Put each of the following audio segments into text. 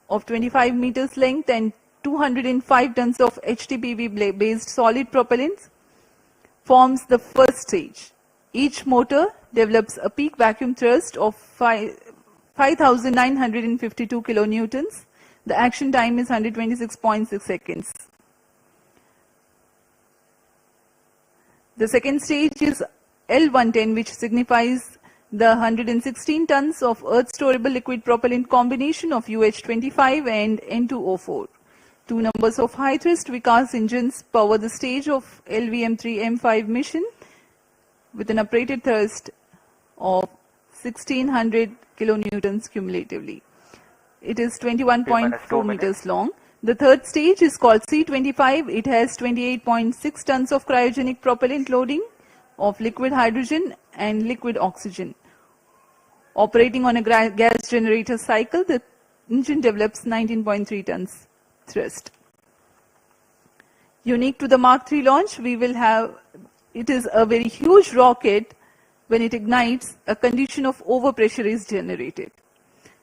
of 25 meters length and 205 tons of HTPV based solid propellants forms the first stage. Each motor develops a peak vacuum thrust of 5,952 kilonewtons. The action time is 126.6 seconds. The second stage is L110, which signifies the 116 tons of earth storable liquid propellant combination of UH-25 and N2O4. Two numbers of high thrust Vikas engines power the stage of LVM3-M5 mission with an operated thrust of 1600 kilonewtons cumulatively. It is 21.4 meters long. The third stage is called C25. It has 28.6 tons of cryogenic propellant loading of liquid hydrogen and liquid oxygen. Operating on a gas generator cycle, the engine develops 19.3 tons thrust. Unique to the Mark III launch, it is a very huge rocket. When it ignites, a condition of overpressure is generated.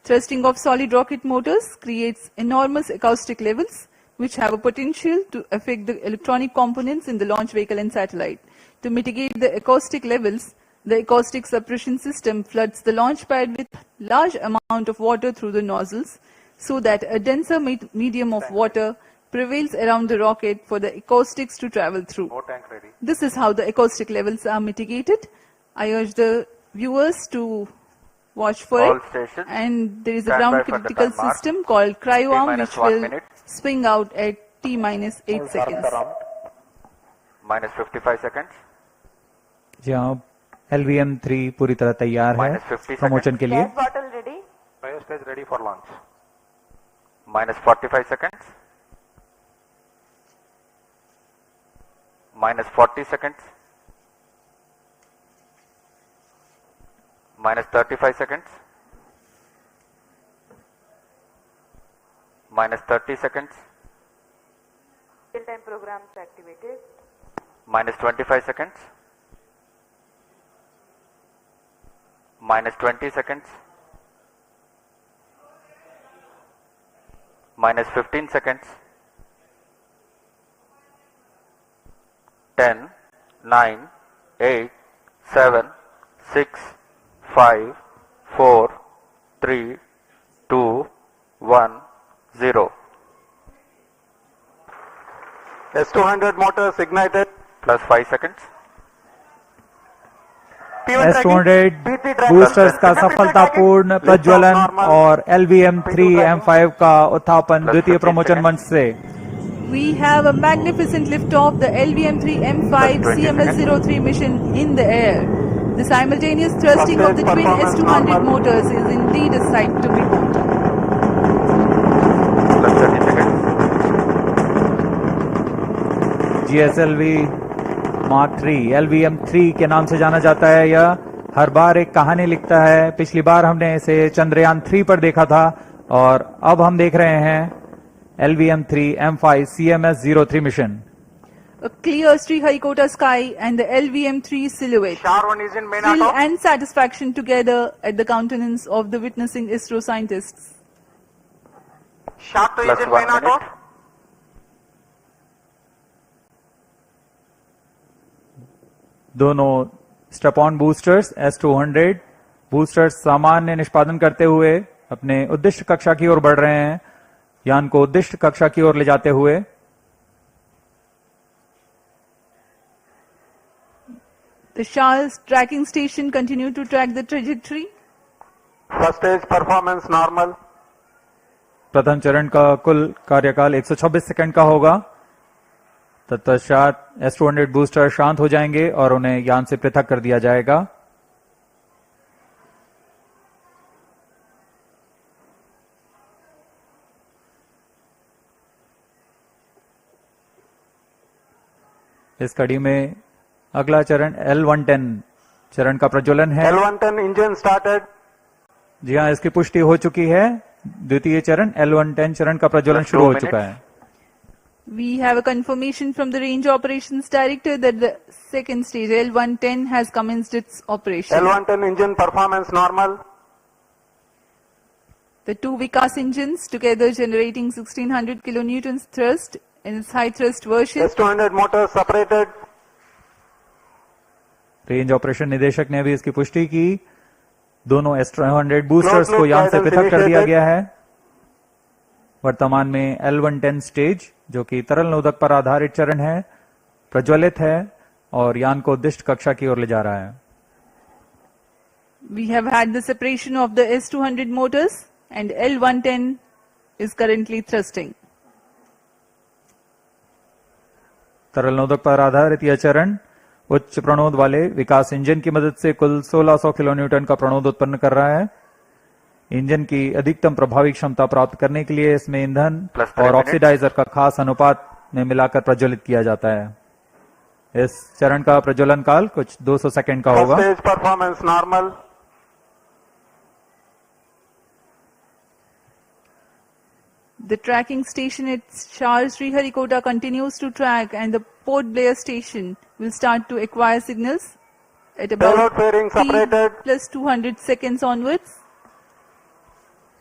Thrusting of solid rocket motors creates enormous acoustic levels, which have a potential to affect the electronic components in the launch vehicle and satellite. To mitigate the acoustic levels, the acoustic suppression system floods the launch pad with large amount of water through the nozzles, so that a denser medium of water prevails around the rocket for the acoustics to travel through. This is how the acoustic levels are mitigated. I urge the viewers to watch for it. And there is a ground critical system called cryo-arm, which will swing out at T-8 seconds. Minus 55 seconds. जहाँ LVM3 पूरी तरह तैयार है promotion के लिए. Biostage ready for launch. Minus 45 seconds. Minus 40 seconds. Minus 35 seconds. Minus 30 seconds. Real-time programs activated. Minus 25 seconds. Minus 20 seconds. Minus 15 seconds. 10, 9, 8, 7, 6, 5, 4, 3, 2, 1, 0. S200 motors ignited. Plus 5 seconds. S200 boosters का सफलतापूर्ण प्रज्वलन और LVM3-M5 का उत्थापन द्वितीय प्रमोशन मंच से. We have a magnificent liftoff, the LVM3-M5 CMS-03 mission in the air. The simultaneous thrusting of the twin S200 motors is indeed a sight to behold. Plus 30 seconds. GSLV Mark III LVM3 के नाम से जाना जाता है. यह हर बार एक कहानी लिखता है. पिछली बार हमने इसे चंद्रयान 3 पर देखा था और अब हम देख रहे हैं LVM3-M5 CMS-03 mission. A clear Sriharikota sky and the LVM3 silhouette. Thrill and satisfaction together at the countenance of the witnessing ISRO scientists. Plus 1 minute. दोनों स्टेप-ऑन बूस्टर्स S200 बूस्टर्स सामान्य निष्पादन करते हुए अपने उद्दिष्ट कक्षा की ओर बढ़ रहे हैं. यान को उद्दिष्ट कक्षा की ओर ले जाते हुए. The Shah's tracking station continue to track the trajectory. First stage performance normal. प्रथम चरण का कुल कार्यकाल 126 सेकंड का होगा. तत्पश्चात S200 बूस्टर शांत हो जाएंगे और उन्हें यान से पृथक कर दिया जाएगा. इस कड़ी में अगला चरण L110 चरण का प्रज्वलन है. L110 engine started. जी हाँ, इसकी पुष्टि हो चुकी है. द्वितीय चरण L110 चरण का प्रज्वलन शुरू हो चुका है. We have a confirmation from the Range Operations Director that the second stage L110 has commenced its operation. L110 engine performance normal. The two Vikas engines together generating 1600 kilonewtons thrust in its high thrust version. S200 motors separated. Range operation निदेशक ने भी इसकी पुष्टि की। दोनों S200 boosters को यान से पृथक कर दिया गया है। वर्तमान में L110 स्टेज, जो कि तरल नोदक पर आधारित चरण है, प्रज्वलित है और यान को उद्दिष्ट कक्षा की ओर ले जा रहा है। We have had the separation of the S200 motors and L110 is currently thrusting. तरल नोदक पर आधारित यह चरण उच्च प्रणोद वाले विकास इंजन की मदद से कुल 1600 किलोन्यूटन का प्रणोद उत्पन्न कर रहा है। इंजन की अधिकतम प्रभावी क्षमता प्राप्त करने के लिए इसमें ईंधन और ऑक्सीडाइजर का खास अनुपात में मिलाकर प्रज्वलित किया जाता है। इस चरण का प्रज्वलन काल कुछ 200 सेकंड का होगा। First stage performance normal. The tracking station at Sriharikota continues to track and the Port Blair station will start to acquire signals at about Payload fairing separated. T plus 200 seconds onwards.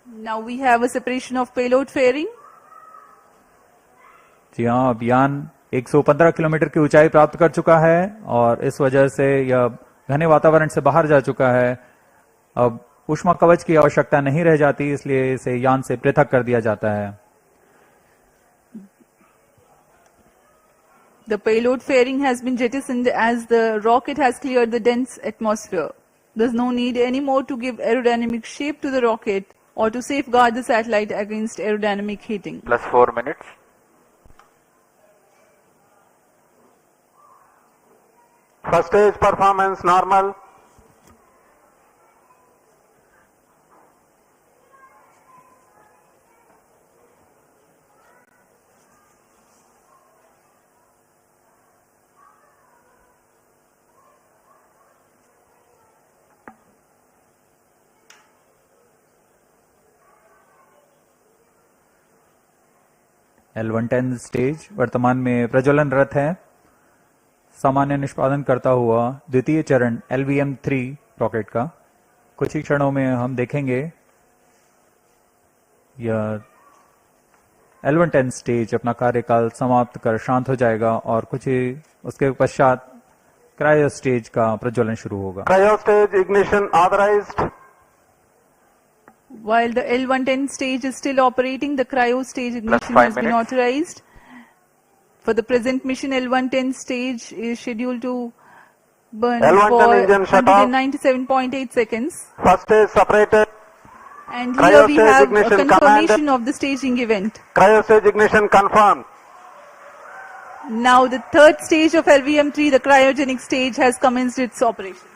Now we have a separation of payload fairing. जी हाँ, अब यान 115 kilometre की ऊंचाई प्राप्त कर चुका है और इस वजह से यह घने वातावरण से बाहर जा चुका है। अब ऊष्मा कवच की आवश्यकता नहीं रह जाती, इसलिए इसे यान से पृथक कर दिया जाता है। The payload fairing has been jettisoned as the rocket has cleared the dense atmosphere. There's no need anymore to give aerodynamic shape to the rocket or to safeguard the satellite against aerodynamic heating. Plus 4 minutes. First stage performance normal. L110 stage वर्तमान में प्रज्वलनरत है। सामान्य निष्पादन करता हुआ द्वितीय चरण LVM3 rocket का कुछ ही क्षणों में हम देखेंगे। यह L110 स्टेज अपना कार्यकाल समाप्त कर शांत हो जाएगा और कुछ ही उसके पश्चात क्रायो स्टेज का प्रज्वलन शुरू होगा। Cryo stage ignition authorized. While the L110 stage is still operating, the cryo stage ignition 5 has been minutes. authorized. For the present mission, L110 stage is scheduled to burn L110 for engine shut off. 197.8 seconds. First stage separated. And Cryo here we stage have a ignition confirmation command. of the staging event. Cryo stage ignition confirmed. Now the third stage of LVM3, the cryogenic stage, has commenced its operation.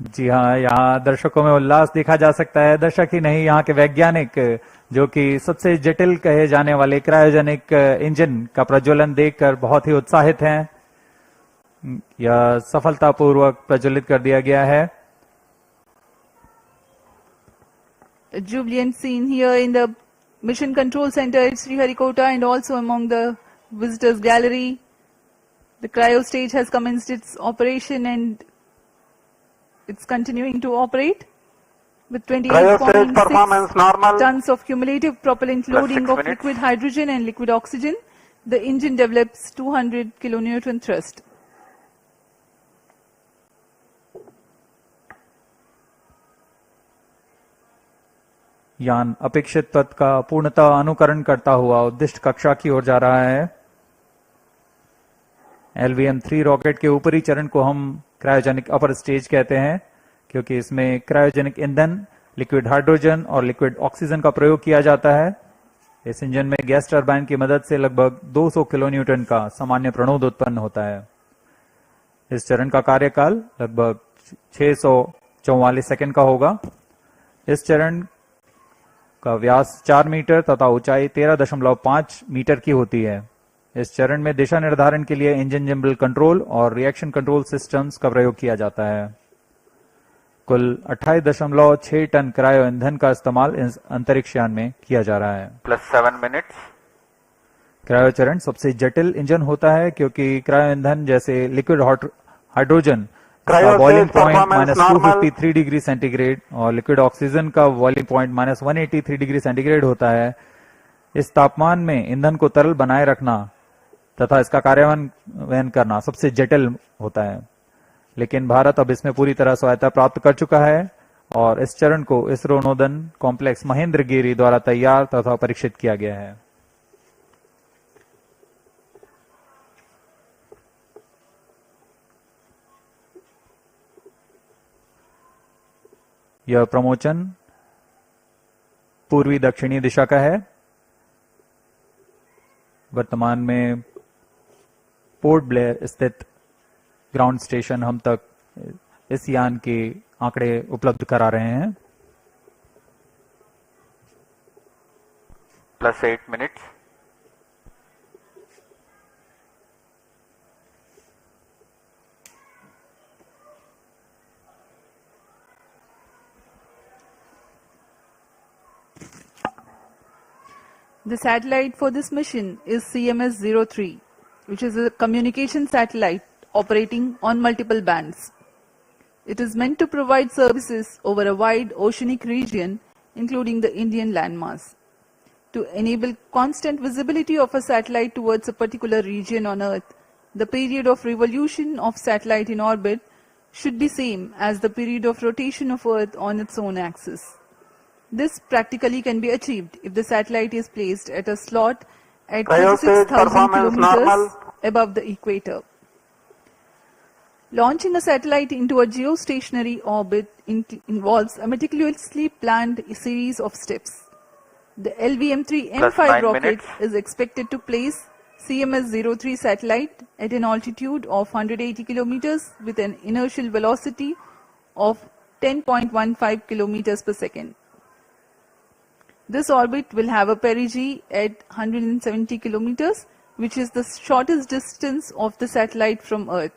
जी हाँ, यहाँ दर्शकों में उल्लास देखा जा सकता है। दर्शक ही नहीं, यहाँ के वैज्ञानिक जो कि सबसे जटिल कहे जाने वाले क्रायोजेनिक इंजन का प्रज्वलन देखकर बहुत ही उत्साहित हैं। यह सफलतापूर्वक प्रज्वलित कर दिया गया है। A jubilant scene here in the Mission Control Center at Sriharikota and also among the visitors gallery. The cryo stage has commenced its operation and it's continuing to operate with Cryo stage performance 28.6 normal. tons of cumulative propellant Plus loading 6 of minutes. liquid hydrogen and liquid oxygen. The engine develops 200 kilonewton thrust. यान अपेक्षित पथ का पूर्णतः अनुकरण करता हुआ उद्दिष्ट कक्षा की ओर जा रहा है। LVM3 रॉकेट के ऊपरी चरण को हम क्रायोजेनिक अपर स्टेज कहते हैं, क्योंकि इसमें क्रायोजेनिक ईंधन, लिक्विड हाइड्रोजन और लिक्विड ऑक्सीजन का प्रयोग किया जाता है। इस इंजन में गैस टरबाइन की मदद से लगभग 200 किलोन्यूटन का सामान्य प्रणोद उत्पन्न होता है। इस चरण का कार्यकाल लगभग 644 सेकंड का होगा। इस चरण का व्यास 4 मीटर तथा ऊंचाई 13.5 मीटर की होती है। इस चरण में दिशा निर्धारण के लिए इंजन जिम्बल कंट्रोल और रिएक्शन कंट्रोल सिस्टम्स का प्रयोग किया जाता है। कुल 28.6 टन क्रायो ईंधन का इस्तेमाल इस अंतरिक्ष यान में किया जा रहा है। Plus 7 minutes. क्रायो चरण सबसे जटिल इंजन होता है, क्योंकि क्रायो ईंधन जैसे liquid hydrogen boiling Cryostage point performance minus normal. 253 degree centigrade और लिक्विड ऑक्सीजन का boiling point minus 183 degree centigrade होता है। इस तापमान में ईंधन को तरल बनाए रखना तथा इसका कार्यान्वयन करना सबसे जटिल होता है, लेकिन भारत अब इसमें पूरी तरह स्वायत्ता प्राप्त कर चुका है और इस चरण को इसरो नोदन कॉम्प्लेक्स महेंद्रगिरी द्वारा तैयार तथा परीक्षित किया गया है। यह प्रमोचन पूर्वी दक्षिणी दिशा का है। वर्तमान में पोर्ट ब्लेयर स्थित ग्राउंड स्टेशन हम तक इस यान के आंकड़े उपलब्ध करा रहे हैं। +8 minutes. The satellite for this mission is CMS-03, which is a communication satellite operating on multiple bands. It is meant to provide services over a wide oceanic region, including the Indian landmass. To enable constant visibility of a satellite towards a particular region on Earth, the period of revolution of satellite in orbit should be same as the period of rotation of Earth on its own axis. This practically can be achieved if the satellite is placed at a slot at Cryostage 36,000 performance normal. kilometers above the equator. Launching a satellite into a geostationary orbit involves a meticulously planned series of steps. The LVM3-M5 +9 rocket minutes. is expected to place CMS-03 satellite at an altitude of 180 kilometers with an inertial velocity of 10.15 kilometers per second. This orbit will have a perigee at 170 kilometers, which is the shortest distance of the satellite from Earth,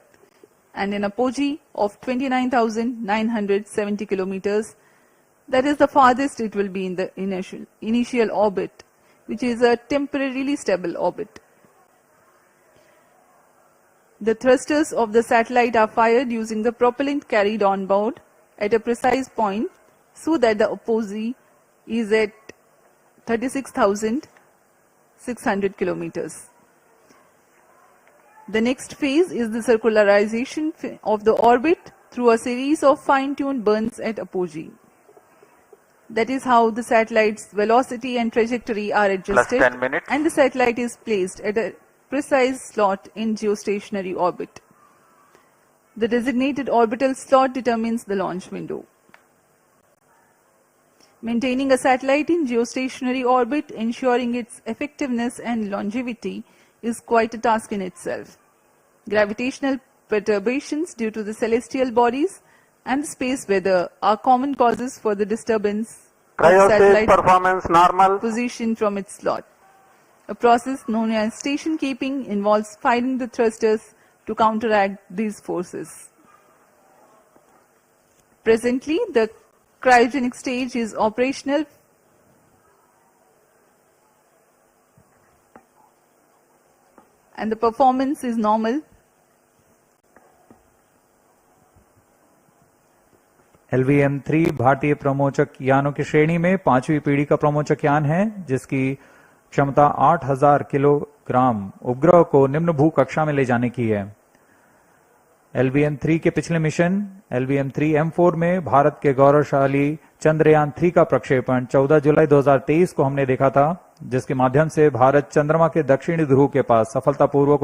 and an apogee of 29,970 kilometers. That is the farthest it will be in the initial orbit, which is a temporarily stable orbit. The thrusters of the satellite are fired using the propellant carried on board at a precise point so that the apogee is at 36,600 kilometers. The next phase is the circularization of the orbit through a series of fine-tuned burns at apogee. That is how the satellite's velocity and trajectory are adjusted, 10 minutes. and the satellite is placed at a precise slot in geostationary orbit. The designated orbital slot determines the launch window. Maintaining a satellite in geostationary orbit, ensuring its effectiveness and longevity, is quite a task in itself. Gravitational perturbations due to the celestial bodies and the space weather are common causes for the disturbance of Cryostage satellite performance normal. position from its slot. A process known as station keeping involves firing the thrusters to counteract these forces. Presently, the cryogenic stage is operational and the performance is normal. LVM3 भारतीय प्रमोचक यानों की श्रेणी में 5वीं पीढ़ी का प्रमोचक यान है, जिसकी क्षमता 8,000 किलोग्राम उपग्रह को निम्न भू कक्षा में ले जाने की है। LVM3 के पिछले मिशन LVM3-M4 में भारत के गौरवशाली चंद्रयान 3 का प्रक्षेपण 14 जुलाई 2023 को हमने देखा था, जिसके माध्यम से भारत चंद्रमा के दक्षिणी ध्रुव के पास सफलतापूर्वक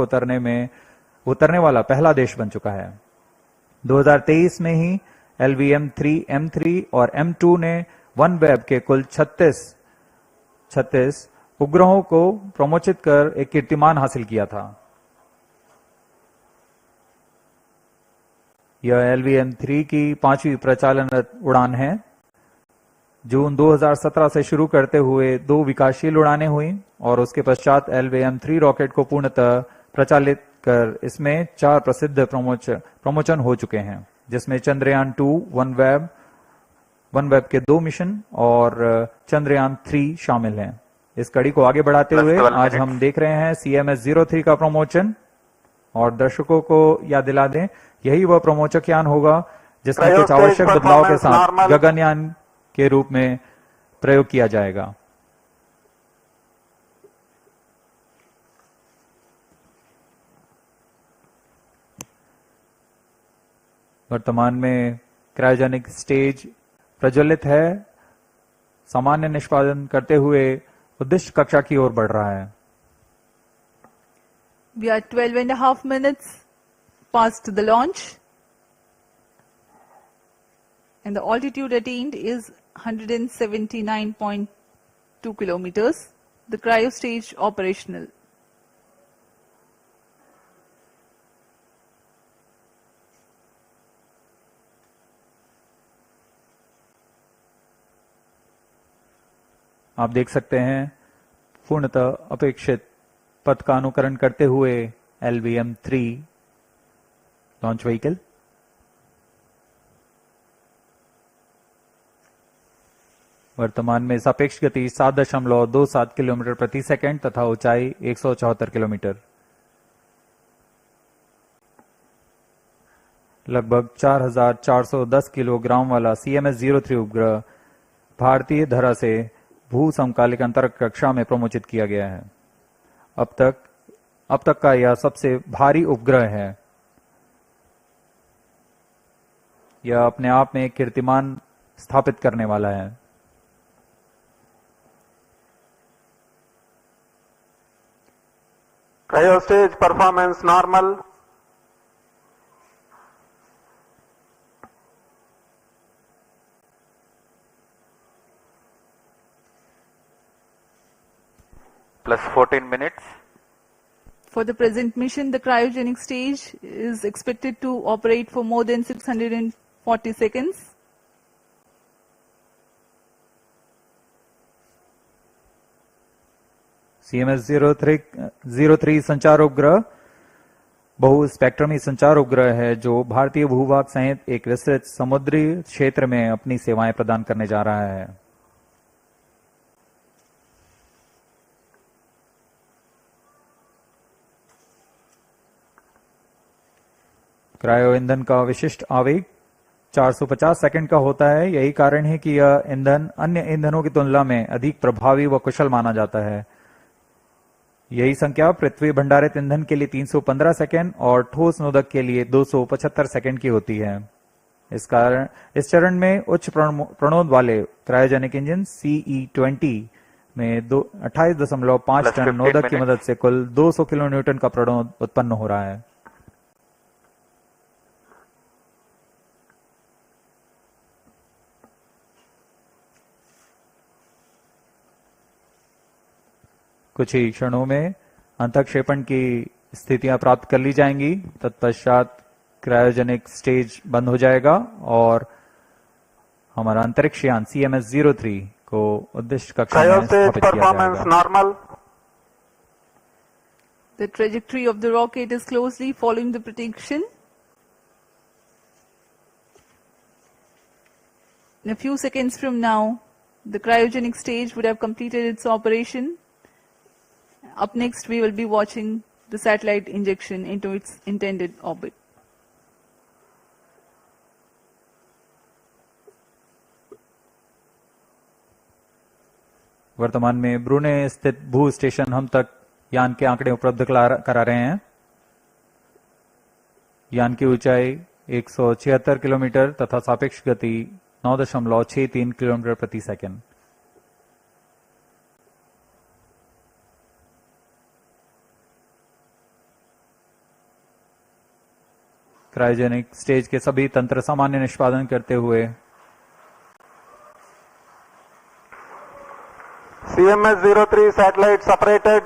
उतरने वाला पहला देश बन चुका है। 2023 में ही LVM3-M3 और M2 ने OneWeb के कुल 36 उपग्रहों को प्रमोचित कर एक कीर्तिमान हासिल किया था। यह LVM3 की 5वीं प्रचालनरत उड़ान है। जून 2017 से शुरू करते हुए 2 विकासशील उड़ानें हुई और उसके पश्चात LVM3 रॉकेट को पूर्णतः प्रचालित कर इसमें 4 प्रसिद्ध प्रमोचन हो चुके हैं, जिसमें चंद्रयान 2, OneWeb के 2 मिशन और चंद्रयान 3 शामिल हैं। इस कड़ी को आगे बढ़ाते हुए आज हम देख रहे हैं CMS-03 का प्रमोचन और दर्शकों को याद दिला दें, यही वह प्रमोचक यान होगा जिसमें कुछ आवश्यक बदलाव के साथ गगनयान के रूप में प्रयोग किया जाएगा। वर्तमान में क्रायोजेनिक स्टेज प्रज्वलित है, सामान्य निष्पादन करते हुए उद्देश्य कक्षा की ओर बढ़ रहा है। We are 12.5 minutes past the launch and the altitude attained is 179.2 kilometers. The cryo stage operational. आप देख सकते हैं पूर्णतः अपेक्षित पथ का अनुकरण करते हुए LVM-3 लॉन्च व्हीकल वर्तमान में सापेक्ष गति 7.27 किलोमीटर प्रति सेकंड तथा ऊंचाई 174 किलोमीटर। लगभग 4,410 किलोग्राम वाला CMS-03 उपग्रह भारतीय धरा से भू समकालिक अंतरिक्ष कक्षा में प्रमोचित किया गया है। अब तक का यह सबसे भारी उपग्रह है। यह अपने आप में कीर्तिमान स्थापित करने वाला है। Cryo stage performance normal. Plus 14 minutes. For the present mission, the cryogenic stage is expected to operate for more than 640 seconds. CMS-03 संचार उपग्रह बहु स्पेक्ट्रमी संचार उपग्रह है जो भारतीय भूभाग सहित एक विस्तृत समुद्री क्षेत्र में अपनी सेवाएं प्रदान करने जा रहा है। क्रायो ईंधन का विशिष्ट आवेग 450 सेकंड का होता है। यही कारण है कि यह ईंधन अन्य ईंधनों की तुलना में अधिक प्रभावी व कुशल माना जाता है। यही संख्या पृथ्वी भंडारित ईंधन के लिए 315 सेकंड और ठोस नोदक के लिए 275 सेकंड की होती है। इस चरण में उच्च प्रणोद वाले क्रायोजेनिक इंजन CE-20 में 28.5 टन नोदक की मदद से कुल 200 किलो न्यूटन का प्रणोद उत्पन्न हो रहा है। कुछ ही क्षणों में अंतःक्षेपण की स्थितियां प्राप्त कर ली जाएंगी। तत्पश्चात क्रायोजेनिक स्टेज बंद हो जाएगा और हमारा अंतरिक्ष यान CMS-03 को उद्देश्य कक्षा में स्थापित किया जाएगा। The trajectory of the rocket is closely following the prediction. In a few seconds from now, the cryogenic stage would have completed its operation. Up next, we will be watching the satellite injection into its intended orbit. वर्तमान में ब्रूने स्थित भू station हम तक यान के आंकड़े उपलब्ध करा रहे हैं। यान की ऊंचाई 176 किलोमीटर तथा सापेक्ष गति 9.63 किलोमीटर प्रति सेकंड। क्रायोजेनिक स्टेज के सभी तंत्र सामान्य निष्पादन करते हुए CMS-03 satellite separated.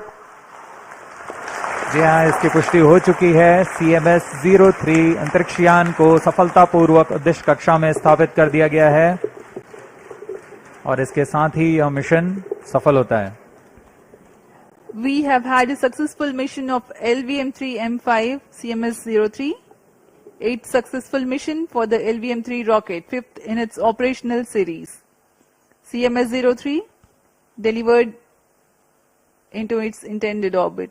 जी हाँ, इसकी पुष्टि हो चुकी है। CMS-03 अंतरिक्ष यान को सफलतापूर्वक उद्देश्य कक्षा में स्थापित कर दिया गया है और इसके साथ ही यह मिशन सफल होता है। We have had a successful mission of LVM3-M5 CMS-03. 8th successful mission for the LVM-3 rocket, 5th in its operational series. CMS-03 delivered into its intended orbit.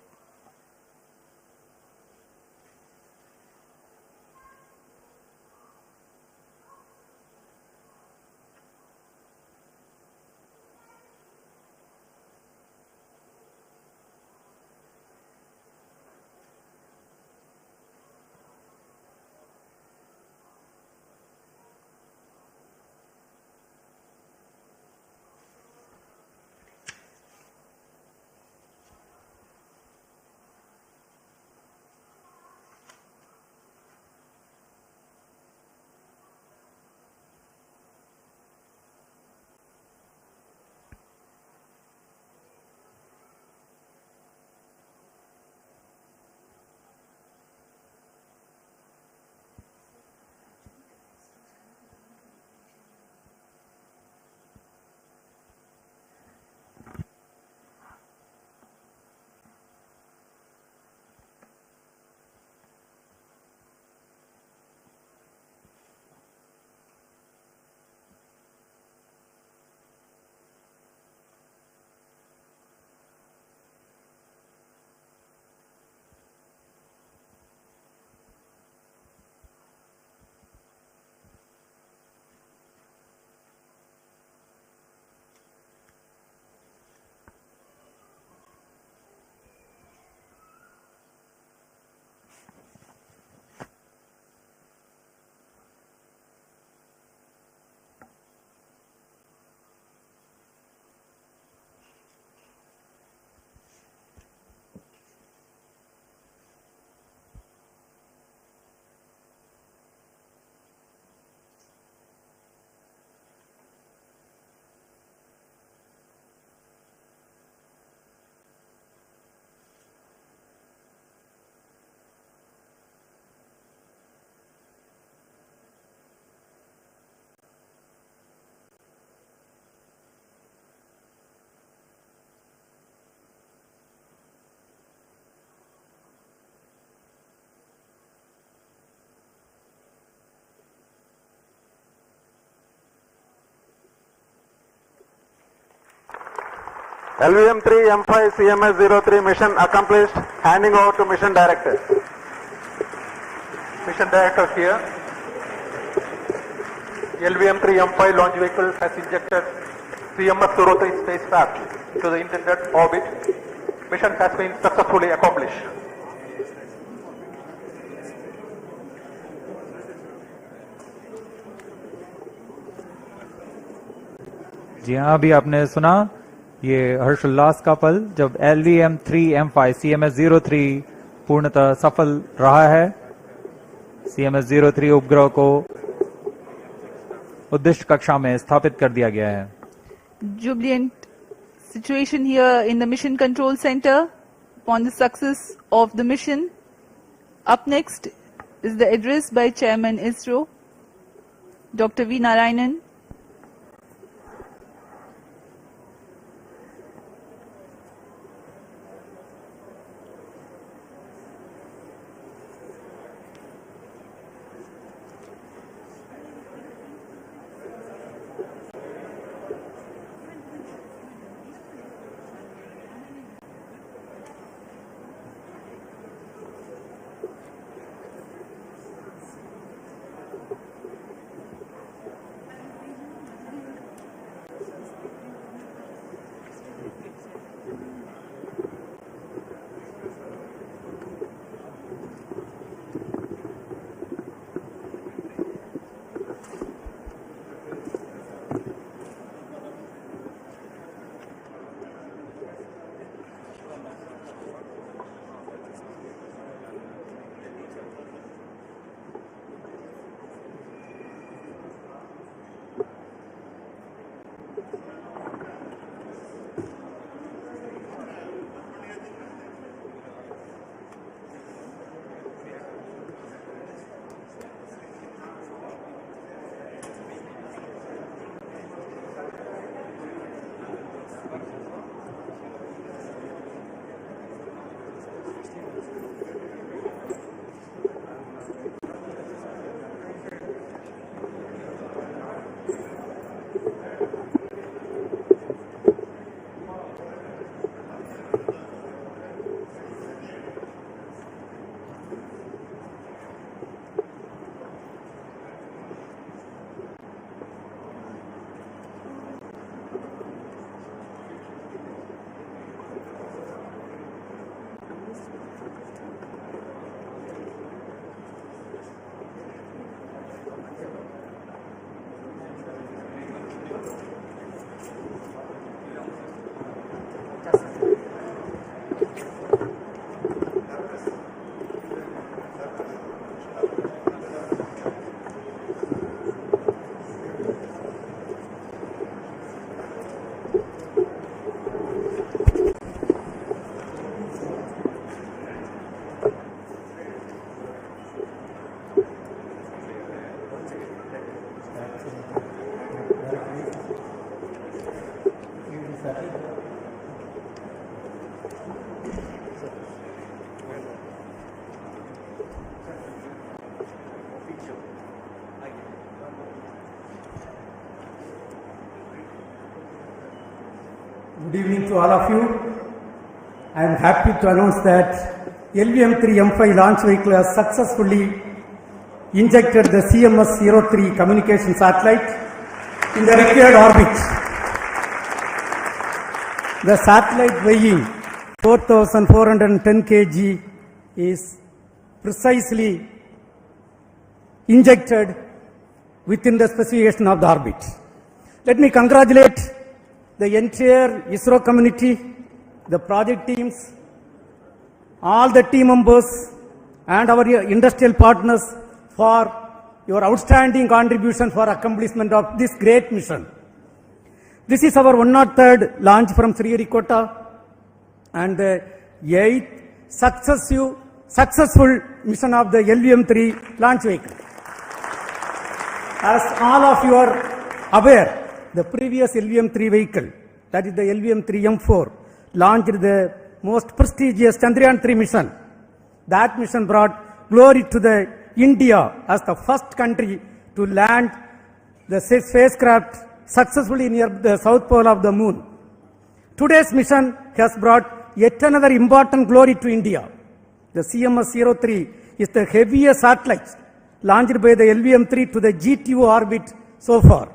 LVM3-M5 CMS-03 mission accomplished. Handing over to mission director. Mission director here. LVM3-M5 launch vehicle has injected CMS-03 spacecraft to the intended orbit. Mission has been successfully accomplished. जी हाँ, अभी आपने सुना ये हर्षोल्लास का पल जब LVM3-M5 CMS-03 पूर्णतः सफल रहा है। CMS-03 उपग्रह को उद्दिष्ट कक्षा में स्थापित कर दिया गया है। Jubilant situation here in the Mission Control Center upon the success of the mission. Up next is the address by Chairman ISRO, Dr. V. Narayanan. Good evening to all of you. I am happy to announce that LVM3-M5 launch vehicle has successfully injected the CMS-03 communication satellite in the required orbit. The satellite weighing 4,410 kg is precisely injected within the specification of the orbit. Let me congratulate the entire ISRO community, the project teams, all the team members and our industrial partners for your outstanding contribution for accomplishment of this great mission. This is our 103rd launch from Sriharikota and the 8th successful mission of the LVM3 launch vehicle. As all of you are aware, the previous LVM3 vehicle, that is the LVM3-M4, launched the most prestigious Chandrayaan-3 mission. That mission brought glory to the India as the first country to land the spacecraft successfully near the south pole of the moon. Today's mission has brought yet another important glory to India. The CMS-03 is the heaviest satellite launched by the LVM-3 to the GTO orbit so far.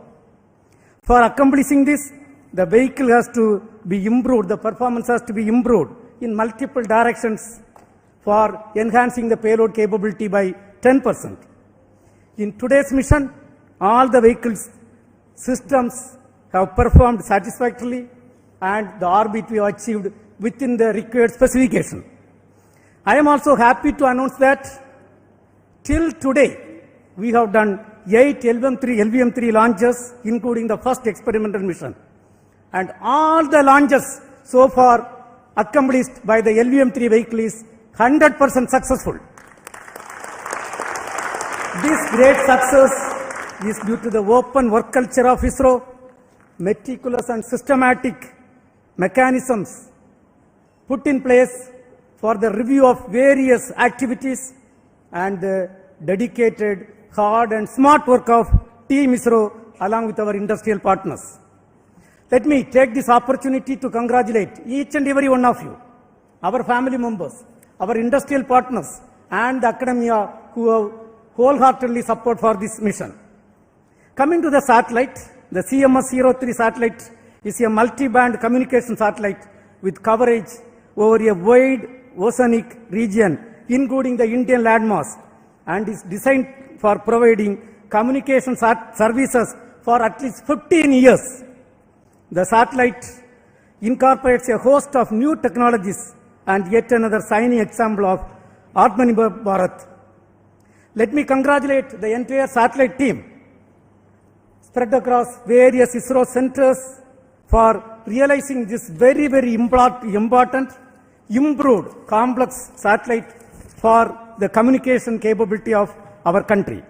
For accomplishing this, the vehicle has to be improved, the performance has to be improved in multiple directions for enhancing the payload capability by 10%. In today's mission, all the vehicles systems have performed satisfactorily and the orbit we have achieved within the required specification. I am also happy to announce that till today, we have done 8 LVM-3 launches, including the first experimental mission. And all the launches so far accomplished by the LVM-3 vehicle is 100% successful. This great success is due to the open work culture of ISRO, meticulous and systematic mechanisms put in place for the review of various activities and the dedicated, hard and smart work of Team ISRO along with our industrial partners. Let me take this opportunity to congratulate each and every one of you, our family members, our industrial partners and the academia who have wholeheartedly support for this mission. Coming to the satellite, the CMS-03 satellite is a multi-band communication satellite with coverage over a wide oceanic region, including the Indian landmass, and is designed for providing communication services for at least 15 years. The satellite incorporates a host of new technologies and yet another shining example of Atmanirbhar Bharat. Let me congratulate the entire satellite team spread across various ISRO centers for realizing this very, very important, improved, complex satellite for the communication capability of our country.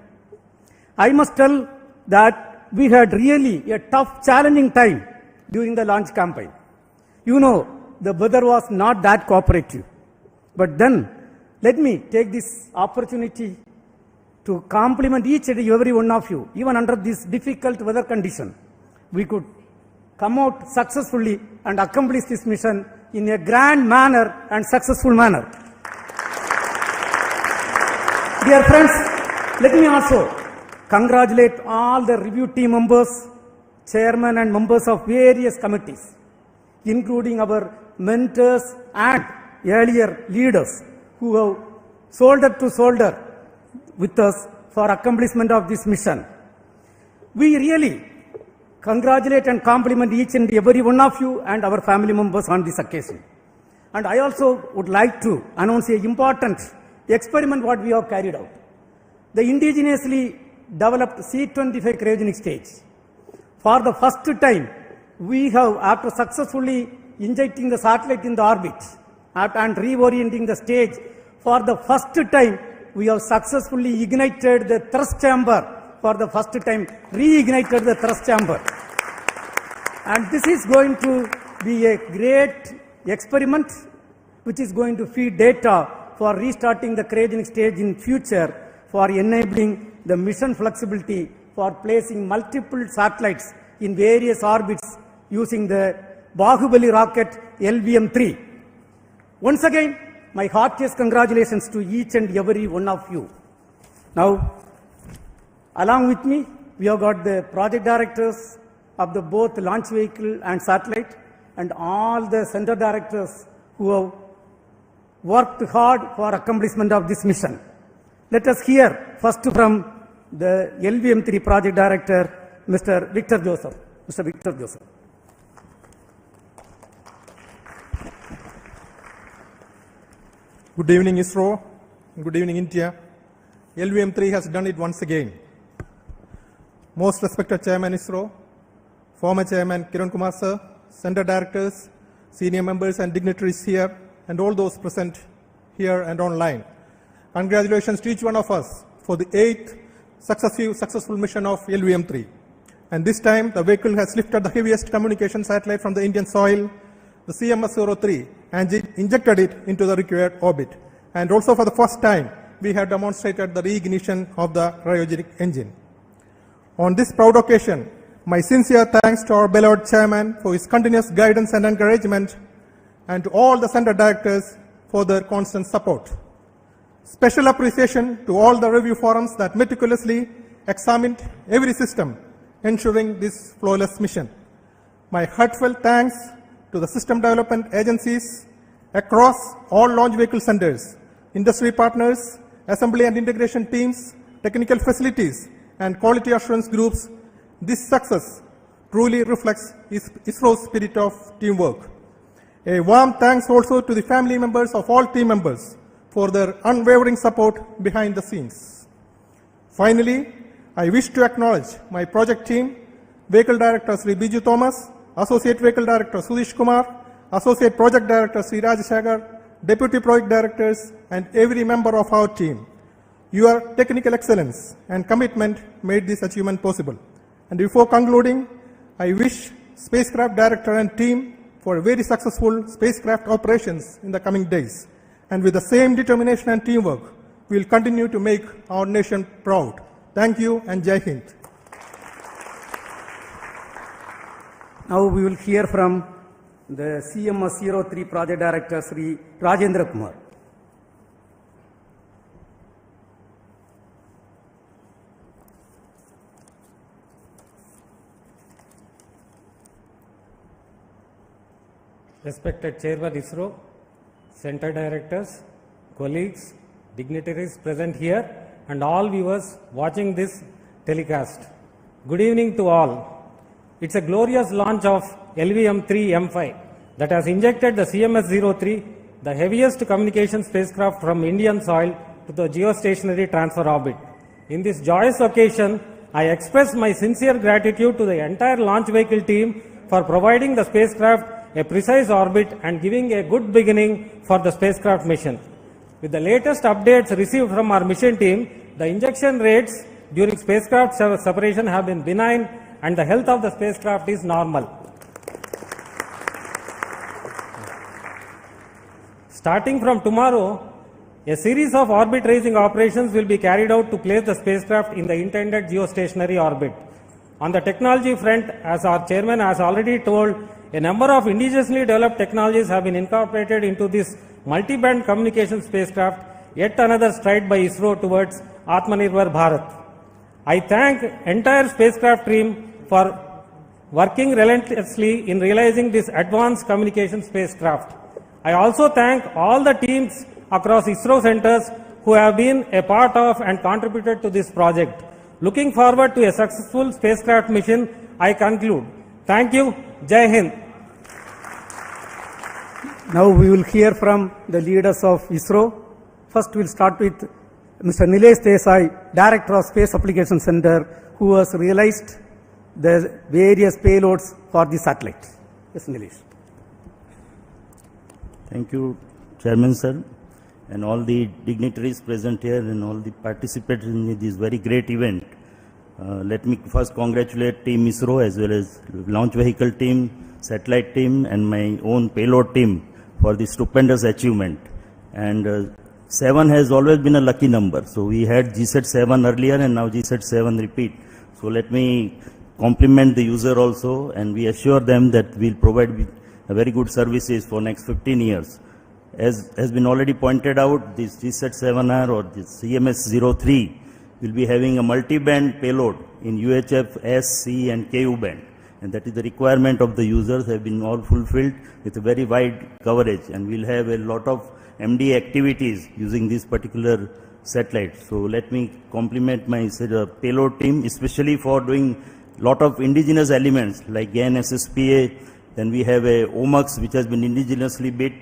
I must tell that we had really a tough, challenging time during the launch campaign. You know, the weather was not that cooperative. But then, let me take this opportunity to compliment each and every one of you. Even under this difficult weather condition, we could come out successfully and accomplish this mission in a grand manner and successful manner. Dear friends, let me also congratulate all the review team members, chairmen and members of various committees, including our mentors and earlier leaders who have shoulder to shoulder with us for accomplishment of this mission. We really congratulate and compliment each and every one of you and our family members on this occasion. And I also would like to announce an important experiment what we have carried out. The indigenously developed C-25 cryogenic stage. For the first time, we have, after successfully injecting the satellite in the orbit and reorienting the stage, for the first time, we have successfully ignited the thrust chamber. For the first time, reignited the thrust chamber. And this is going to be a great experiment which is going to feed data for restarting the cryogenic stage in future, for enabling the mission flexibility for placing multiple satellites in various orbits using the Bahubali rocket LVM-3. Once again, my heartiest congratulations to each and every one of you. Now, along with me, we have got the project directors of the both launch vehicle and satellite and all the center directors who have worked hard for accomplishment of this mission. Let us hear first from the LVM-3 project director, Mr. Victor Joseph. Mr. Victor Joseph. Good evening, ISRO. Good evening, India. LVM-3 has done it once again. Most respected Chairman ISRO, former Chairman Kiran Kumar sir, center directors, senior members and dignitaries here, and all those present here and online. Congratulations to each one of us for the 8th successful mission of LVM-3. And this time, the vehicle has lifted the heaviest communication satellite from the Indian soil, the CMS-03, and injected it into the required orbit. And also for the first time, we have demonstrated the reignition of the cryogenic engine. On this proud occasion, My sincere thanks to our beloved chairman for his continuous guidance and encouragement, and to all the center directors for their constant support. Special appreciation to all the review forums that meticulously examined every system, ensuring this flawless mission. My heartfelt thanks to the system development agencies across all launch vehicle centers, industry partners, assembly and integration teams, technical facilities, and quality assurance groups. This success truly reflects ISRO's spirit of teamwork. A warm thanks also to the family members of all team members for their unwavering support behind the scenes. Finally, I wish to acknowledge my project team, Vehicle Director Sri Biju Thomas, Associate Vehicle Director Sudish Kumar, Associate Project Director Sri Rajashagar, Deputy Project Directors, and every member of our team. Your technical excellence and commitment made this achievement possible. And before concluding, I wish Spacecraft Director and team for very successful spacecraft operations in the coming days. And with the same determination and teamwork, we will continue to make our nation proud. Thank you and Jai Hind. Now we will hear from the CMS-03 Project Director Sri Rajendra Kumar. Respected Chairman ISRO, Center Directors, colleagues, dignitaries present here, and all viewers watching this telecast. Good evening to all. It's a glorious launch of LVM3-M5 that has injected the CMS-03, the heaviest communication spacecraft from Indian soil, to the geostationary transfer orbit. In this joyous occasion, I express my sincere gratitude to the entire launch vehicle team for providing the spacecraft a precise orbit and giving a good beginning for the spacecraft mission. With the latest updates received from our mission team, the injection rates during spacecraft separation have been benign and the health of the spacecraft is normal. Starting from tomorrow, a series of orbit raising operations will be carried out to place the spacecraft in the intended geostationary orbit. On the technology front, as our chairman has already told, a number of indigenously developed technologies have been incorporated into this multi-band communication spacecraft, yet another stride by ISRO towards Atmanirbhar Bharat. I thank entire spacecraft team for working relentlessly in realizing this advanced communication spacecraft. I also thank all the teams across ISRO centers who have been a part of and contributed to this project. Looking forward to a successful spacecraft mission, I conclude. Thank you. Jai Hind. Now we will hear from the leaders of ISRO. First we will start with Mr. Nilesh Desai, Director of Space Application Center, who has realized the various payloads for the satellite. Yes, Nilesh. Thank you, Chairman Sir, and all the dignitaries present here and all the participants in this very great event. Let me first congratulate Team ISRO as well as launch vehicle team, satellite team, and my own payload team for this stupendous achievement. And 7 has always been a lucky number. So we had GSAT-7 earlier and now GSAT-7 repeat. So let me compliment the user also, and we assure them that we'll provide a very good services for next 15 years. As has been already pointed out, this GSAT-7R or this CMS-03 will be having a multi-band payload in UHF, S, C and KU band. And that is the requirement of the users, have been all fulfilled with a very wide coverage. And we'll have a lot of MD activities using this particular satellite. So let me compliment my payload team, especially for doing lot of indigenous elements like GAN SSPA. Then we have a OMUX which has been indigenously built,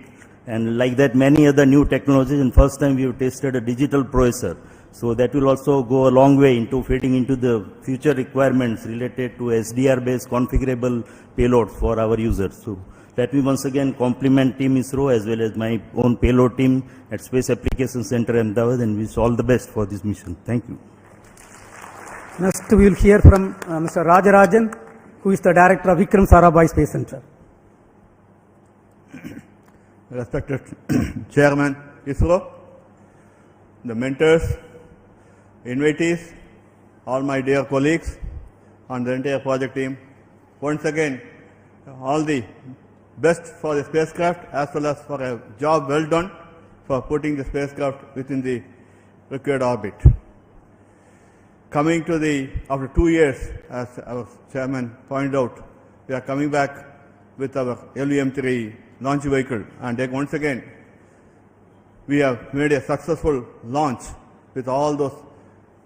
and like that many other new technologies. And first time we have tested a digital processor. So that will also go a long way into fitting into the future requirements related to SDR based configurable payloads for our users. So let me once again compliment Team ISRO as well as my own payload team at Space Application Center Ahmedabad, and wish all the best for this mission. Thank you. Next we will hear from Mr. Rajarajan, who is the Director of Vikram Sarabhai Space Center. Respected Chairman ISRO, the mentors, invitees, all my dear colleagues, and the entire project team. Once again, all the best for the spacecraft as well as for a job well done for putting the spacecraft within the required orbit. Coming to after 2 years, as our chairman pointed out, we are coming back with our LVM3 launch vehicle, and then once again, we have made a successful launch with all those,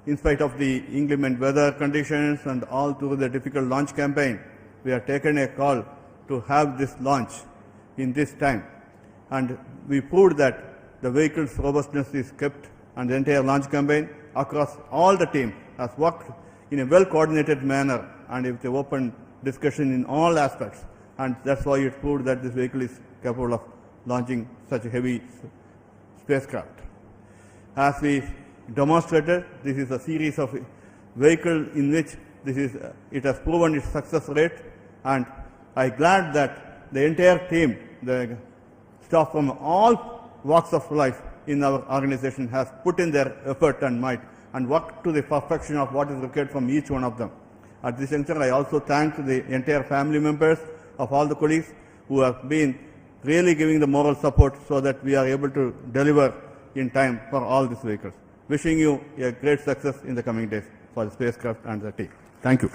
in spite of the inclement weather conditions and all through the difficult launch campaign, we have taken a call to have this launch in this time. And we proved that the vehicle's robustness is kept, and the entire launch campaign across all the team has worked in a well-coordinated manner and with an open discussion in all aspects. And that's why it proved that this vehicle is capable of launching such a heavy spacecraft. As we demonstrated, this is a series of vehicles in which it has proven its success rate, and I'm glad that the entire team, the staff from all walks of life in our organization has put in their effort and might and worked to the perfection of what is required from each one of them. At this juncture, I also thank the entire family members of all the colleagues who have been really giving the moral support so that we are able to deliver in time for all these vehicles. Wishing you a great success in the coming days for the spacecraft and the team. Thank you.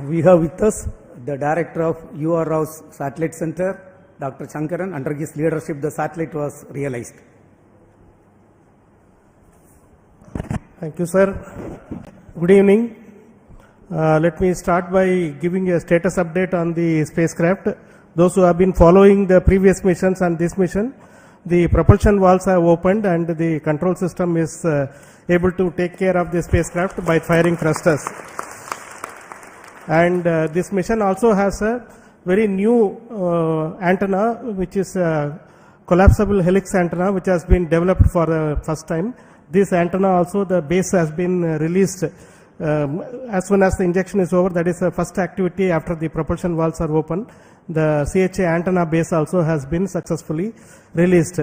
We have with us the director of U.R. Rao's Satellite Center, Dr. Shankaran. Under his leadership, the satellite was realized. Thank you, sir. Good evening. Let me start by giving a status update on the spacecraft. Those who have been following the previous missions and this mission, the propulsion valves have opened and the control system is able to take care of the spacecraft by firing thrusters. And this mission also has a very new antenna, which is a collapsible helix antenna, which has been developed for the first time. This antenna also, the base has been released as soon as the injection is over. That is the first activity after the propulsion valves are open. The CHA antenna base also has been successfully released.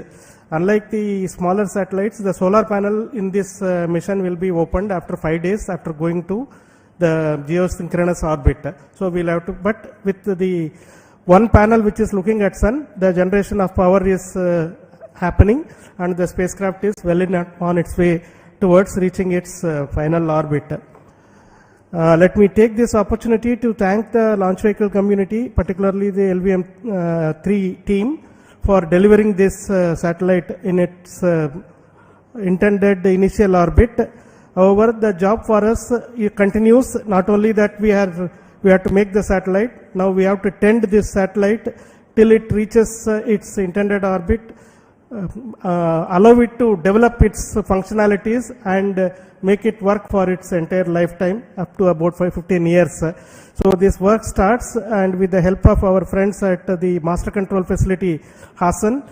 Unlike the smaller satellites, the solar panel in this mission will be opened after 5 days after going to the geosynchronous orbit. So we'll have to, but with the one panel which is looking at sun, the generation of power is happening and the spacecraft is well on its way towards reaching its final orbit. Let me take this opportunity to thank the launch vehicle community, particularly the LVM3 team, for delivering this satellite in its intended initial orbit. However, the job for us continues. Not only that we have to make the satellite, now we have to tend this satellite till it reaches its intended orbit, allow it to develop its functionalities and make it work for its entire lifetime up to about 15 years. So this work starts, and with the help of our friends at the master control facility Hassan,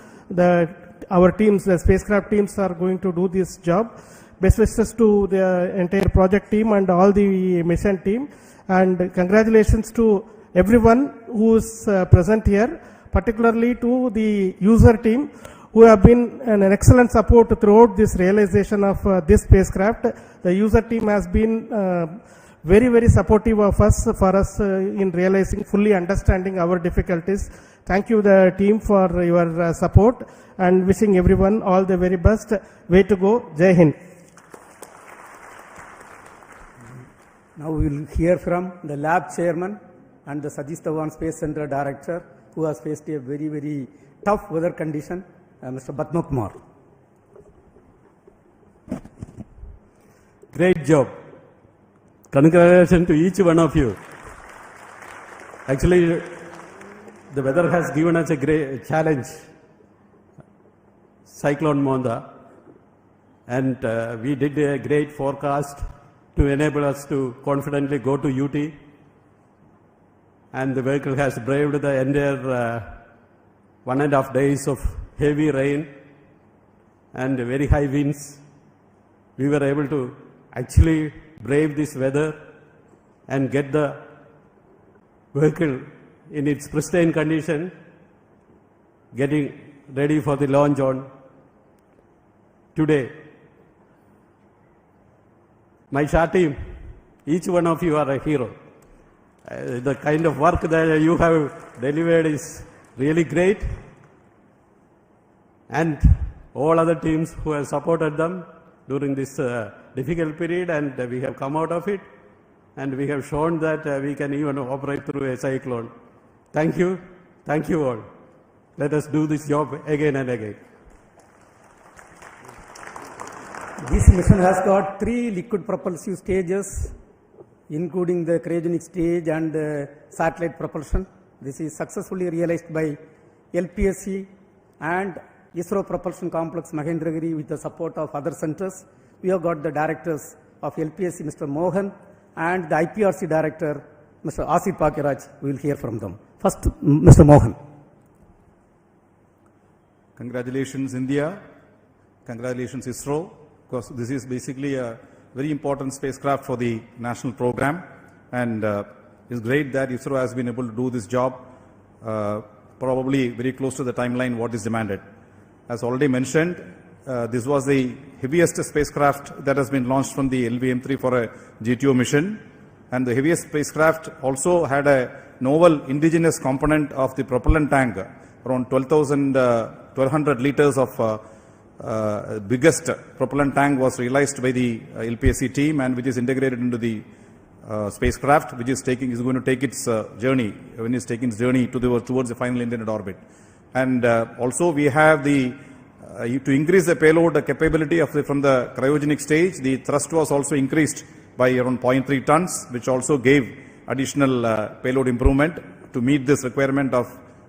our teams, the spacecraft teams, are going to do this job. Best wishes to the entire project team and all the mission team, and congratulations to everyone who is present here, particularly to the user team who have been an excellent support throughout this realization of this spacecraft. The user team has been very, very supportive of us, for us in realizing, fully understanding our difficulties. Thank you, the team, for your support, and wishing everyone all the very best. Way to go. Jai Hind. Now we will hear from the lab chairman and the Satish Dhawan Space Center director, who has faced a very, very tough weather condition, Mr. Padma Kumar. Great job. Congratulations to each one of you. Actually, the weather has given us a great challenge. Cyclone Monda. And we did a great forecast to enable us to confidently go to UT. And the vehicle has braved the entire 1.5 days of heavy rain and very high winds. We were able to actually brave this weather and get the vehicle in its pristine condition, getting ready for the launch on today. My SHA team each one of you are a hero. The kind of work that you have delivered is really great. And all other teams who have supported them during this difficult period, and we have come out of it, and we have shown that we can even operate through a cyclone. Thank you. Thank you all. Let us do this job again and again. This mission has got 3 liquid propulsive stages, including the cryogenic stage and satellite propulsion. This is successfully realized by LPSC and ISRO Propulsion Complex Mahendragiri with the support of other centers. We have got the directors of LPSC, Mr. Mohan, and the IPRC director, Mr. Asif Pakiraj. We will hear from them. First, Mr. Mohan. Congratulations, India. Congratulations, ISRO, because this is basically a very important spacecraft for the national program, and it's great that ISRO has been able to do this job probably very close to the timeline what is demanded. As already mentioned, this was the heaviest spacecraft that has been launched from the LVM3 for a GTO mission, and the heaviest spacecraft also had a novel indigenous component of the propellant tank, around 1200 liters of biggest propellant tank was realized by the LPSC team, and which is integrated into the spacecraft, which is going to take its journey towards the final intended orbit. And also we have the to increase the payload capability from the cryogenic stage. The thrust was also increased by around 0.3 tons, which also gave additional payload improvement to meet this requirement of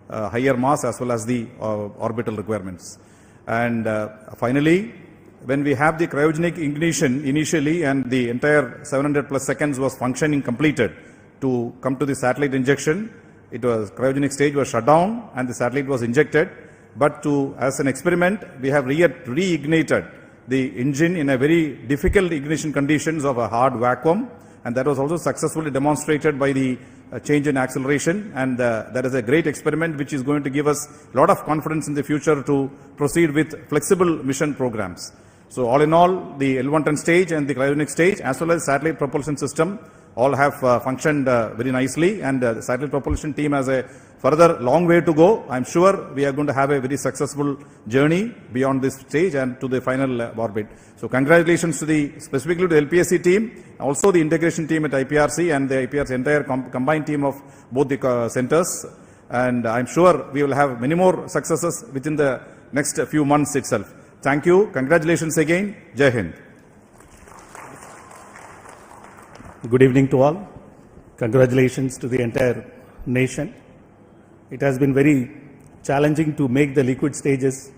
higher mass as well as the orbital requirements. And finally, when we have the cryogenic ignition initially, and the entire 700 plus seconds was functioning completed to come to the satellite injection, cryogenic stage was shut down and the satellite was injected. But as an experiment, we have reignited the engine in a very difficult ignition conditions of a hard vacuum, and that was also successfully demonstrated by the change in acceleration, and that is a great experiment which is going to give us a lot of confidence in the future to proceed with flexible mission programs. So all in all, the L110 stage and the cryogenic stage as well as satellite propulsion system all have functioned very nicely, and the satellite propulsion team has a further long way to go. I'm sure we are going to have a very successful journey beyond this stage and to the final orbit. So congratulations specifically to the LPSC team, also the integration team at IPRC and the IPRC entire combined team of both the centers. And I'm sure we will have many more successes within the next few months itself. Thank you. Congratulations again. Jai Hind. Good evening to all. Congratulations to the entire nation. It has been very challenging to make the liquid stages,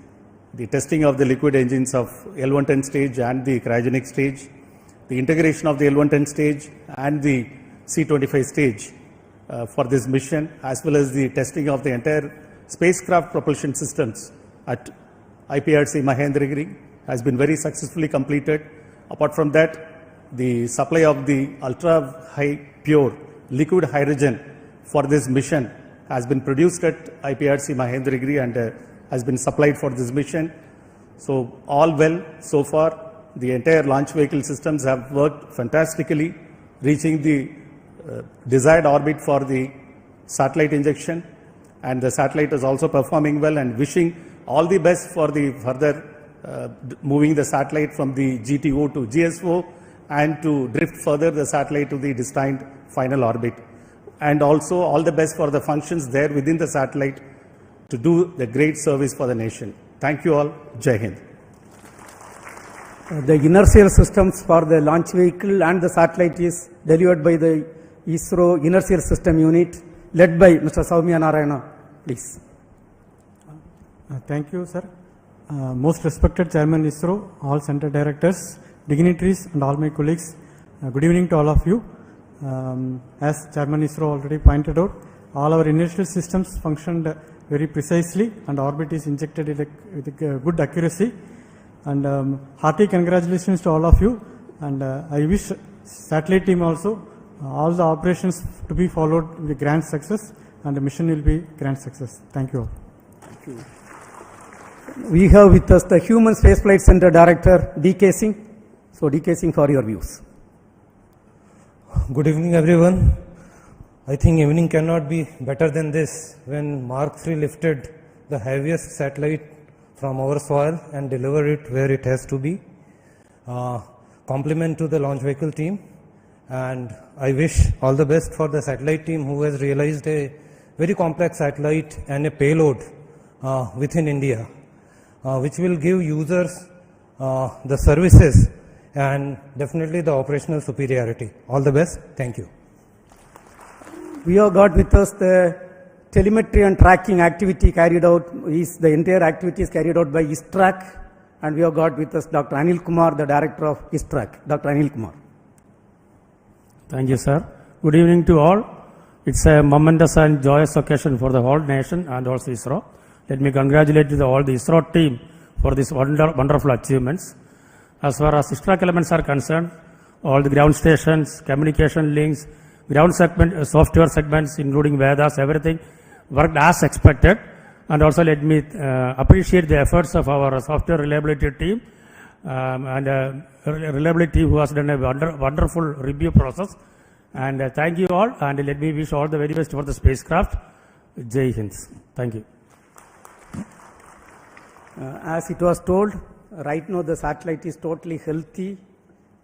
the testing of the liquid engines of L110 stage and the cryogenic stage, the integration of the L110 stage and the C25 stage for this mission, as well as the testing of the entire spacecraft propulsion systems at IPRC Mahendragiri has been very successfully completed. Apart from that, the supply of the ultra-high pure liquid hydrogen for this mission has been produced at IPRC Mahendragiri and has been supplied for this mission. So all well so far. The entire launch vehicle systems have worked fantastically, reaching the desired orbit for the satellite injection, and the satellite is also performing well, and wishing all the best for the further moving the satellite from the GTO to GSO and to drift further the satellite to the destined final orbit. And also all the best for the functions there within the satellite to do the great service for the nation. Thank you all. Jai Hind. The inertial systems for the launch vehicle and the satellite is delivered by the ISRO Inertial System Unit, led by Mr. Soumya Narayana. Please. Thank you, sir. Most respected Chairman ISRO, all center directors, dignitaries and all my colleagues, good evening to all of you. As Chairman ISRO already pointed out, all our inertial systems functioned very precisely and orbit is injected with good accuracy. And hearty congratulations to all of you, and I wish satellite team also all the operations to be followed with grand success, and the mission will be grand success. Thank you all. Thank you. We have with us the Human Spaceflight Center Director, D.K. Singh. So D.K. Singh, for your views. Good evening, everyone. I think evening cannot be better than this when Mark III lifted the heaviest satellite from our soil and delivered it where it has to be. Compliment to the launch vehicle team, and I wish all the best for the satellite team who has realized a very complex satellite and a payload within India, which will give users the services and definitely the operational superiority. All the best. Thank you. We have got with us the telemetry and tracking activity carried out, the entire activity is carried out by ISTRAC, and we have got with us Dr. Anil Kumar, the director of ISTRAC. Dr. Anil Kumar. Thank you, sir. Good evening to all. It's a momentous and joyous occasion for the whole nation and also ISRO. Let me congratulate all the ISRO team for these wonderful achievements. As far as ISTRAC elements are concerned, all the ground stations, communication links, ground segment, software segments, including Vedas, everything worked as expected. And also let me appreciate the efforts of our software reliability team and reliability team who has done a wonderful review process. And thank you all, and let me wish all the very best for the spacecraft. Jai Hind. Thank you. As it was told, right now the satellite is totally healthy.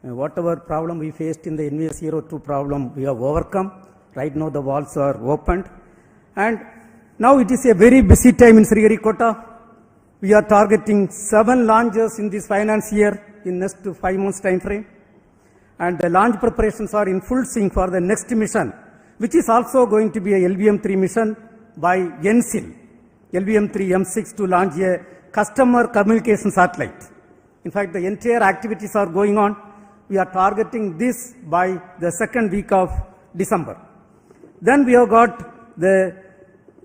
Whatever problem we faced in the NVS-02 problem, we have overcome. Right now the valves are opened. And now it is a very busy time in Sriharikota. We are targeting 7 launches in this finance year in next 5 months time frame. And the launch preparations are in full swing for the next mission, which is also going to be a LVM3 mission by NCIL, LVM3-M5 to launch a customer communication satellite. In fact, the entire activities are going on. We are targeting this by the second week of December. Then we have got the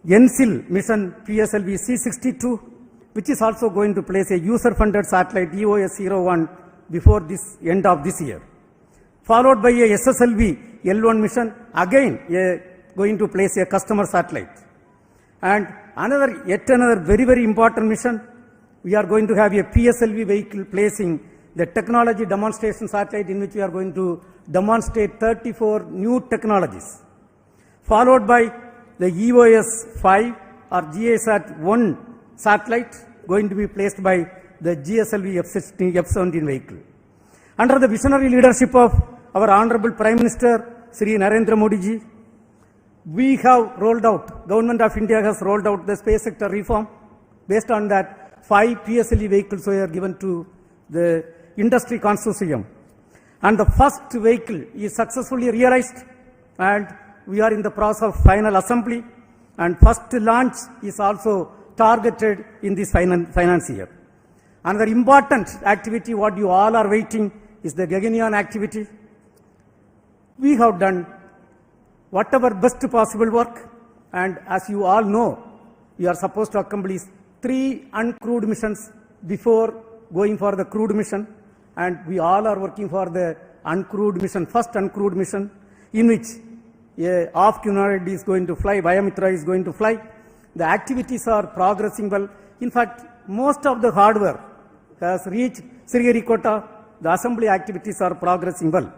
NCIL mission PSLV C62, which is also going to place a user-funded satellite EOS-01 before this end of this year. Followed by a SSLV L1 mission, again going to place a customer satellite. And yet another very, very important mission, we are going to have a PSLV vehicle placing the technology demonstration satellite in which we are going to demonstrate 34 new technologies. Followed by the EOS-5 or GASAT-1 satellite going to be placed by the GSLV F-17 vehicle. Under the visionary leadership of our Honorable Prime Minister, Sri Narendra Modi ji, we have rolled out, Government of India has rolled out the space sector reform. Based on that, 5 PSLV vehicles were given to the industry consortium. And the first vehicle is successfully realized, and we are in the process of final assembly, and first launch is also targeted in this finance year. Another important activity what you all are waiting is the Gaganyaan activity. We have done whatever best possible work, and as you all know, we are supposed to accomplish 3 uncrewed missions before going for the crewed mission, and we all are working for the uncrewed mission, first uncrewed mission, in which a half-humanoid is going to fly, Vayamitra is going to fly. The activities are progressing well. In fact, most of the hardware has reached Sriharikota. The assembly activities are progressing well.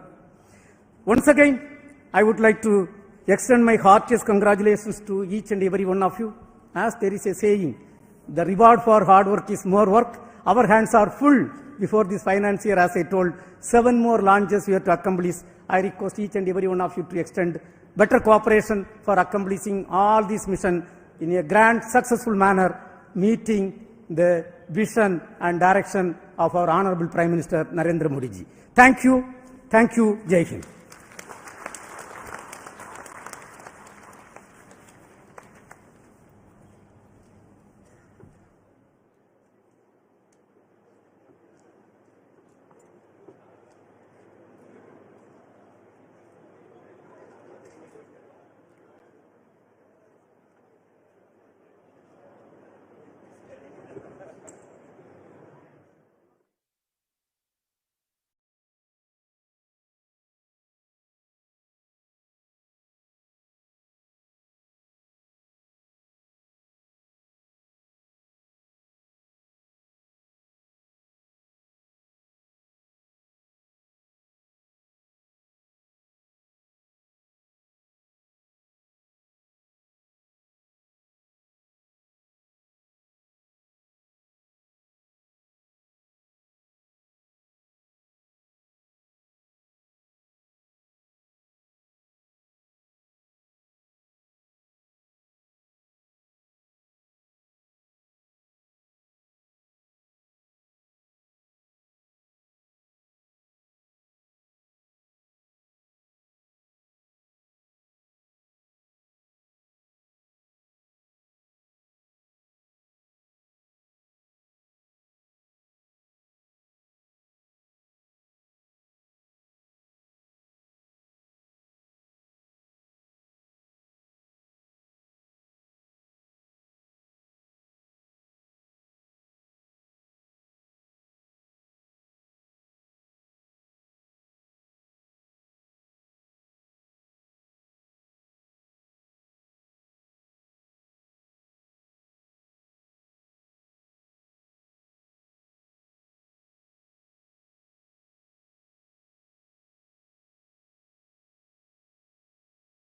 Once again, I would like to extend my heartiest congratulations to each and every one of you. As there is a saying, the reward for hard work is more work. Our hands are full before this finance year. As I told, 7 more launches we have to accomplish. I request each and every one of you to extend better cooperation for accomplishing all these missions in a grand, successful manner, meeting the vision and direction of our Honorable Prime Minister Narendra Modi ji. Thank you. Thank you. Jai Hind.